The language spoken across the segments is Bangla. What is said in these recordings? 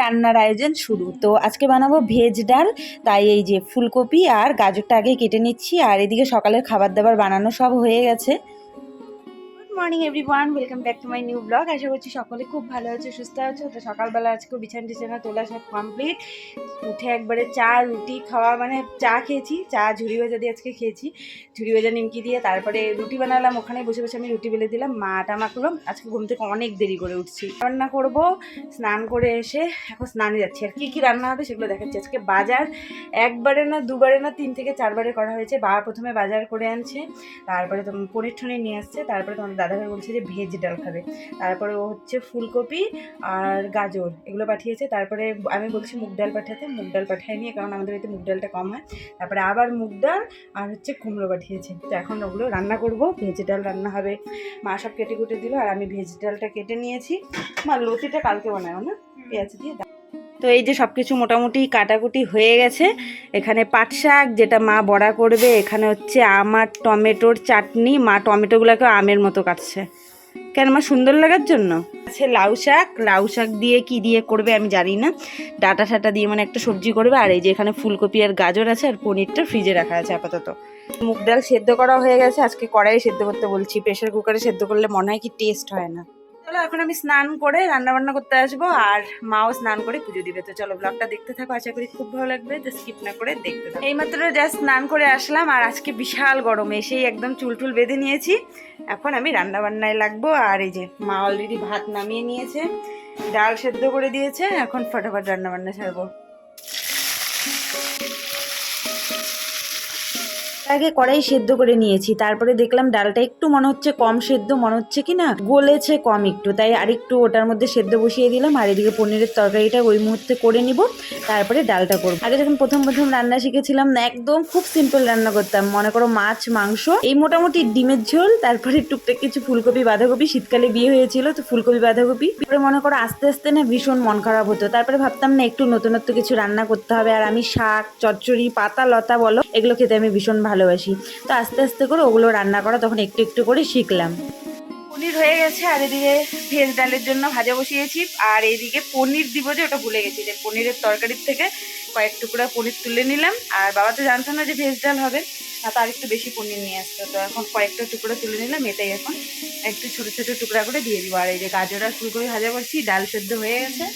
রান্নার আয়োজন শুরু। তো আজকে বানাবো ভেজ ডাল, তাই এই যে ফুলকপি আর গাজরটা আগে কেটে নিচ্ছি। আর এদিকে সকালের খাবার দাবার বানানো সব হয়ে গেছে। Good morning everyone, welcome back to my new blog. আশা করছি সকলে খুব ভালো আছে, সুস্থ আছে। তো সকালবেলা আজকে বিছানা তোলা সব কমপ্লিট। উঠে একবারে চা রুটি খাওয়া, মানে চা খেয়েছি, চা ঝুড়ি ভাজা দিয়ে আজকে খেয়েছি, ঝুড়ি ভাজা নিমকি দিয়ে। তারপরে রুটি বানালাম, ওখানে বসে বসে আমি রুটি বেলে দিলাম, মা আটা মাখলো। আজকে ঘুম থেকে অনেক দেরি করে উঠছি, রান্না করব। স্নান করে এসে এখন স্নানে যাচ্ছি। আর কী রান্না হবে সেগুলো দেখাচ্ছি। আজকে বাজার একবারে না দুবারে না 3 থেকে 4 বারে করা হয়েছে। বাবা প্রথমে বাজার করে আনছে, তারপরে পনির টনির নিয়ে আসছে, তারপরে তোমার দাদাভাই বলছে যে ভেজ ডাল খাবে, তারপরে ও হচ্ছে ফুলকপি আর গাজর এগুলো পাঠিয়েছে। তারপরে আমি বলছি মুগ ডাল পাঠাতে, মুগ ডাল পাঠায়নি, কারণ আমাদের বাড়িতে মুগ ডালটা কম হয়। তারপরে আবার মুগ ডাল আর হচ্ছে কুমড়ো পাঠিয়েছে। তো এখন ওগুলো রান্না করব, ভেজ ডাল রান্না হবে। মা সব কেটে কুটে দিল, আর আমি ভেজ ডালটা কেটে নিয়েছি। মা লতিটা কালকে বানাও না, পেঁয়াজ দিয়ে। তো এই যে সব কিছু মোটামুটি কাটাকুটি হয়ে গেছে। এখানে পাট শাক, যেটা মা বড়া করবে। এখানে হচ্ছে আম আর টমেটোর চাটনি, মা টমেটোগুলোকে আমের মতো কাটছে, কেন মা সুন্দর লাগার জন্য। আছে লাউ শাক, লাউ শাক দিয়ে কি দিয়ে করবে আমি জানি না, ডাটা ঠাটা দিয়ে মানে একটা সবজি করবে। আর এই যে এখানে ফুলকপি আর গাজর আছে, আর পনিরটা ফ্রিজে রাখা আছে আপাতত। মুগ ডাল সেদ্ধ করা হয়ে গেছে, আজকে কড়াইয়ে সেদ্ধ করতে বলছি, প্রেশার কুকারে সেদ্ধ করলে মনে হয় কি টেস্ট হয় না। চলো এখন আমি স্নান করে রান্না বান্না করতে আসবো, আর মাও স্নান করে পুজো দিবে। তো চলো ব্লগটা দেখতে থাকো, আশা করি খুব ভালো লাগবে। তো স্কিপ না করে দেখতে থাকো। এইমাত্র জাস্ট স্নান করে আসলাম, আর আজকে বিশাল গরম, এসেই একদম চুল টুল বেঁধে নিয়েছি। এখন আমি রান্না বান্নায় লাগবো। আর এই যে মা অলরেডি ভাত নামিয়ে নিয়েছে, ডাল সেদ্ধ করে দিয়েছে, এখন ফটাফট রান্না বান্না ছাড়বো। আগে কড়াই সেদ্ধ করে নিয়েছি, তারপরে দেখলাম ডালটা একটু মনে হচ্ছে কম সেদ্ধ, মনে হচ্ছে কি না গলেছে কম একটু, তাই আরেকটু ওটার মধ্যে সেদ্ধ বসিয়ে দিলাম। আর এদিকে পনিরের তরকারিটা ওই মুহূর্তে করে নিব, তারপরে ডালটা করবো। আগে যখন প্রথম রান্না শিখেছিলাম না, একদম খুব সিম্পল রান্না করতাম, মনে করো মাছ মাংস, এই মোটামুটি ডিমের ঝোল, তারপরে টুকটাক কিছু ফুলকপি বাঁধাকপি, শীতকালে বিয়ে হয়েছিল তো ফুলকপি বাঁধাকপি। তারপরে মনে করো আস্তে আস্তে না ভীষণ মন খারাপ হতো, তারপরে ভাবতাম না একটু নতুনত্ব কিছু রান্না করতে হবে। আর আমি শাক চচ্চড়ি পাতা লতা বলো, এগুলো খেতে আমি ভীষণ ভালোবাসি। তো আস্তে আস্তে করে ওগুলো রান্না করা তখন একটু একটু করে শিখলাম। পনির হয়ে গেছে, আর এদিকে ভেজ ডালের জন্য ভাজা বসিয়েছি। আর এইদিকে পনির দিব, যে ওটা ভুলে গেছি, যে পনিরের তরকারির থেকে কয়েক টুকরা পনির তুলে নিলাম। আর বাবা তো জানতো না যে ভেজ ডাল হবে, তার একটু বেশি পনির নিয়ে আসতো, তো এখন কয়েকটা টুকরা তুলে নিলাম। এটাই এখন একটু ছোটো ছোটো টুকরা করে দিয়ে দিব। আর এই যে গাজর আর ফুলকপি ভাজা করছি, ডাল সেদ্ধ হয়ে গেছে।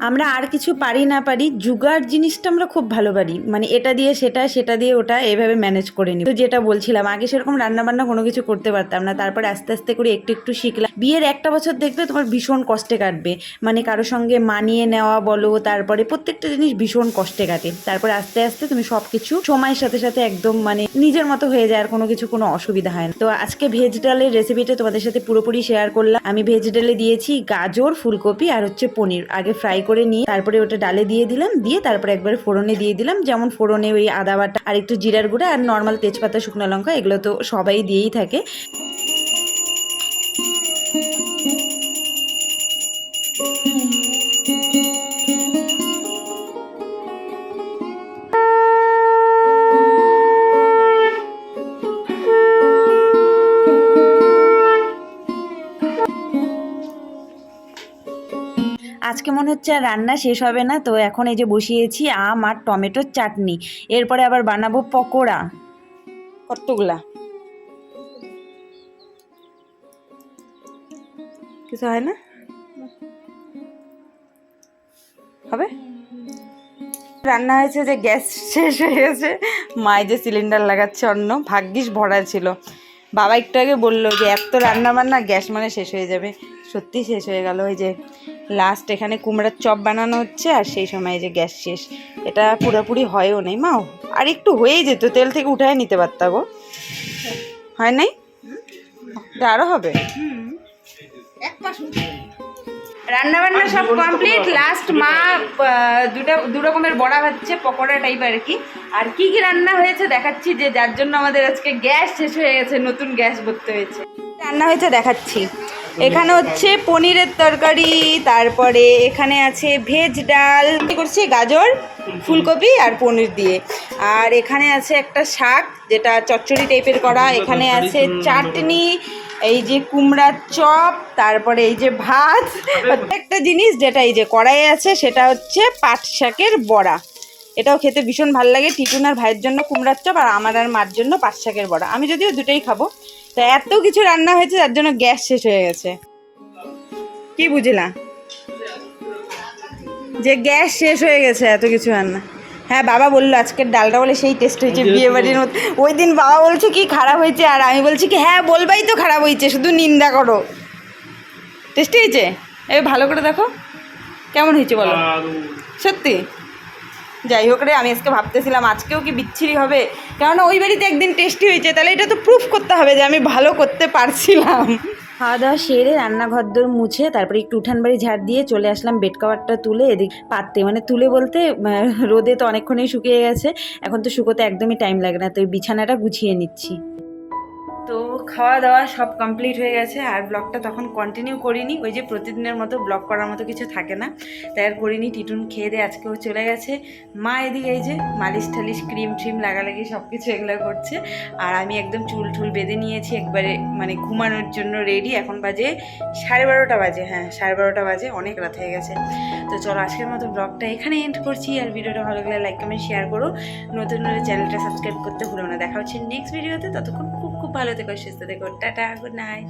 আমরা আর কিছু পারি না পারি, জুগাড় জিনিসটা আমরা খুব ভালো পারি, মানে এটা দিয়ে সেটা, সেটা দিয়ে ওটা, এভাবে ম্যানেজ করে নিই। তো যেটা বলছিলাম, আগে সেরকম রান্নাবান্না কোনো কিছু করতে পারতাম না, তারপরে আস্তে আস্তে করে একটু একটু শিখলাম। বিয়ের একটা বছর দেখবে তোমার ভীষণ কষ্টে কাটবে, মানে কারোর সঙ্গে মানিয়ে নেওয়া বলো, তারপরে প্রত্যেকটা জিনিস ভীষণ কষ্টে কাটে। তারপরে আস্তে আস্তে তুমি সব কিছু সময়ের সাথে সাথে একদম মানে নিজের মতো হয়ে যায়, আর কোনো কিছু কোনো অসুবিধা হয় না। তো আজকে ভেজ ডালের রেসিপিটা তোমাদের সাথে পুরোপুরি শেয়ার করলাম। আমি ভেজ ডালে দিয়েছি গাজর ফুলকপি আর হচ্ছে পনির, আগে ফ্রাই করে নিয়ে তারপরে ওটা ডালে দিয়ে দিলাম, দিয়ে তারপরে একবারে ফোড়নে দিয়ে দিলাম। যেমন ফোড়নে ওই আদা বাটা আর একটু জিরার গুঁড়া আর নর্মাল তেজপাতা শুকনো লঙ্কা, এগুলো তো সবাই দিয়েই থাকে। আজকে মনে হচ্ছে আর রান্না শেষ হবে না, তো এখন এই যে বসিয়েছি আম আর টমেটোর চাটনি, এরপরে আবার বানাবো পকোড়া। কতগুলা কিছু হয় না, হবে। রান্না হয়েছে যে গ্যাস শেষ হয়ে গেছে, মায়ে যে সিলিন্ডার লাগাচ্ছে অন্য, ভাগ্যিস ভরা ছিল। বাবা একটু আগে বললো যে এত রান্না বান্না গ্যাস মানে শেষ হয়ে যাবে, সত্যি শেষ হয়ে গেল। ওই যে লাস্ট এখানে কুমড়ার চপ বানানো হচ্ছে, আর সেই সময় যে গ্যাস শেষ। এটা পুরোপুরি হয়ও নেই মা, আর একটু হয়েই যেত, তেল থেকে উঠায় নিতে পারতা গো, হয় নাই? এটা আরও হবে। রান্না বান্না সব কমপ্লিট, লাস্ট মা দু রকমের বড়া ভাজছে, পকোড়া টাইপ আর কি। আর কি কি রান্না হয়েছে দেখাচ্ছি, যে যার জন্য আমাদের আজকে গ্যাস শেষ হয়ে গেছে, নতুন গ্যাস ভরতে হয়েছে। রান্না হয়েছে দেখাচ্ছি। এখানে হচ্ছে পনিরের তরকারি, তারপরে এখানে আছে ভেজ ডাল করছি গাজর ফুলকপি আর পনির দিয়ে, আর এখানে আছে একটা শাক যেটা চচ্চড়ি টাইপের করা, এখানে আছে চাটনি, এই যে কুমড়ার চপ, তারপরে এই যে ভাত, একটা জিনিস যেটা এই যে কড়াইয়ে আছে সেটা হচ্ছে পাট শাকের বড়া। এটাও খেতে ভীষণ ভালো লাগে। টিটুন আর ভাইয়ের জন্য কুমড়ার চপ, আর আমার আর মার জন্য পাট শাকের বড়া। আমি যদিও দুটোই খাবো। তো এত কিছু রান্না হয়েছে যার জন্য গ্যাস শেষ হয়ে গেছে। কি বুঝলাম যে গ্যাস শেষ হয়ে গেছে এত কিছু রান্না। হ্যাঁ, বাবা বললো আজকের ডালটা বলে সেই টেস্ট হয়েছে বিয়ে বাড়ির মতো। ওই দিন বাবা বলছে কি খারাপ হয়েছে, আর আমি বলছি কি হ্যাঁ বলবাই তো খারাপ হয়েছে, শুধু নিন্দা করো। টেস্টি হয়েছে? এই ভালো করে দেখো কেমন হয়েছে বলো। সত্যি? যাই হোক রে, আমি আজকে ভাবতেছিলাম আজকেও কি বিচ্ছিরি হবে, কেননা ওই বাড়িতে একদিন টেস্টি হয়েছে, তাহলে এটা তো প্রুফ করতে হবে যে আমি ভালো করতে পারছিলাম। খাওয়া দাওয়া সেরে রান্নাঘর দোর মুছে তারপরে একটু উঠান বাড়ি ঝাড় দিয়ে চলে আসলাম বেড কভারটা তুলে এদিক পাততে, মানে তুলে বলতে রোদে তো অনেকক্ষণই শুকিয়ে গেছে, এখন তো শুকোতে একদমই টাইম লাগে না, তো এই বিছানাটা গুছিয়ে নিচ্ছি। তো খাওয়া দাওয়া সব কমপ্লিট হয়ে গেছে, আর ব্লগটা তখন কন্টিনিউ করিনি, ওই যে প্রতিদিনের মতো ব্লগ করার মতো কিছু থাকে না, তাই আর করিনি। টিটুন খেয়ে দিয়ে আজকেও চলে গেছে। মা এদিকে এই যে মালিশ টালিশ ক্রিম ট্রিম লাগালাগি সব কিছু এগুলো করছে, আর আমি একদম চুল টুল বেঁধে নিয়েছি একবারে, মানে ঘুমানোর জন্য রেডি। এখন বাজে 12:30 বাজে, হ্যাঁ 12:30 বাজে, অনেক রাত হয়ে গেছে। তো চলো আজকের মতো ব্লগটা এখানে এন্ড করছি, আর ভিডিওটা ভালো লাগলে লাইক কমেন্ট শেয়ার করো, নতুন নতুন চ্যানেলটা সাবস্ক্রাইব করতে ভুলো না। দেখা হচ্ছে নেক্সট ভিডিওতে, ততক্ষণ খুব খুব ভালো থেকো, সুস্থ থেকো, টাটা, গুড নাইট।